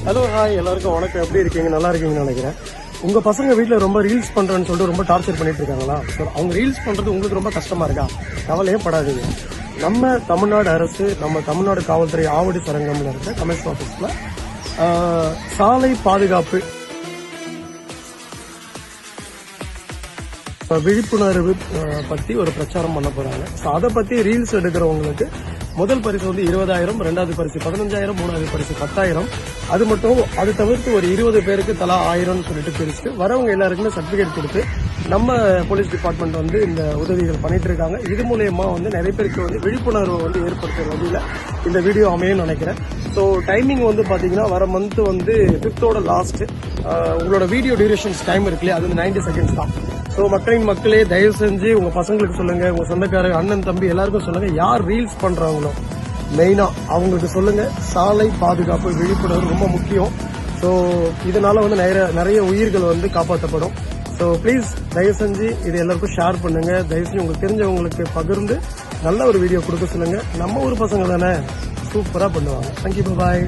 Hello hi எல்லாருக்கும் வணக்கம். எப்படி இருக்கீங்க? நல்லா இருக்கீங்கன்னு நினைக்கிறேன். உங்க பசங்க வீட்டில் ரொம்ப ரீல்ஸ் பண்றேன்னு சொல்லிட்டு ரொம்ப டார்ச்சர் பண்ணிட்டு இருக்காங்களா? அவங்க ரீல்ஸ் பண்றது உங்களுக்கு ரொம்ப கஷ்டமா இருக்கா? கவலையே படாதீங்க. நம்ம தமிழ்நாடு அரசு, நம்ம தமிழ்நாடு காவல்துறை ஆவடி சரங்கம்ல இருக்க கமிஷனர் ஆபீஸ்ல சாலை பாதுகாப்பு விழிப்புணர்வு பத்தி ஒரு பிரச்சாரம் பண்ண போறாங்க. அதை பத்தி ரீல்ஸ் எடுக்கிறவங்களுக்கு முதல் பரிசு வந்து 20,000, ரெண்டாவது பரிசு 15,000, மூணாவது பரிசு 10,000. அது மட்டும் அது தவிர்த்து ஒரு 20 பேருக்கு தலா 1000 சொல்லிட்டு பிரிச்சுட்டு வரவங்க எல்லாருக்குமே சர்டிபிகேட் கொடுத்து நம்ம போலீஸ் டிபார்ட்மெண்ட் வந்து இந்த உதவிகள் பண்ணிட்டு இருக்காங்க. இது மூலயமா வந்து நிறைய பேருக்கு வந்து விழிப்புணர்வு வந்து ஏற்படுத்துற வகையில இந்த வீடியோ அமையும் நினைக்கிறேன். ஸோ டைமிங் வந்து பாத்தீங்கன்னா வர மந்த் வந்து 5th லாஸ்ட். உங்களோட வீடியோ டியூரேஷன்ஸ் டைம் இருக்கு இல்லையா, அது வந்து 90 செகண்ட்ஸ் தான். ஸோ மக்களே தயவு செஞ்சு உங்க பசங்களுக்கு சொல்லுங்க, உங்க சொந்தக்காரங்க, அண்ணன் தம்பி எல்லாருக்கும் சொல்லுங்க. யார் ரீல்ஸ் பண்றாங்களோ மெயினா அவங்களுக்கு சொல்லுங்க. சாலை பாதுகாப்பு விழிப்புணர்வு ரொம்ப முக்கியம். ஸோ இதனால வந்து நிறைய உயிர்கள் வந்து காப்பாற்றப்படும். ஸோ ப்ளீஸ் தயவு செஞ்சு இது எல்லாருக்கும் ஷேர் பண்ணுங்க. தயவு செஞ்சு உங்களுக்கு தெரிஞ்சவங்களுக்கு பகிர்ந்து நல்ல ஒரு வீடியோ கொடுக்க சொல்லுங்க. நம்ம ஊர் பசங்க தானே, சூப்பரா பண்ணுவாங்க. தேங்க்யூ, பாய்.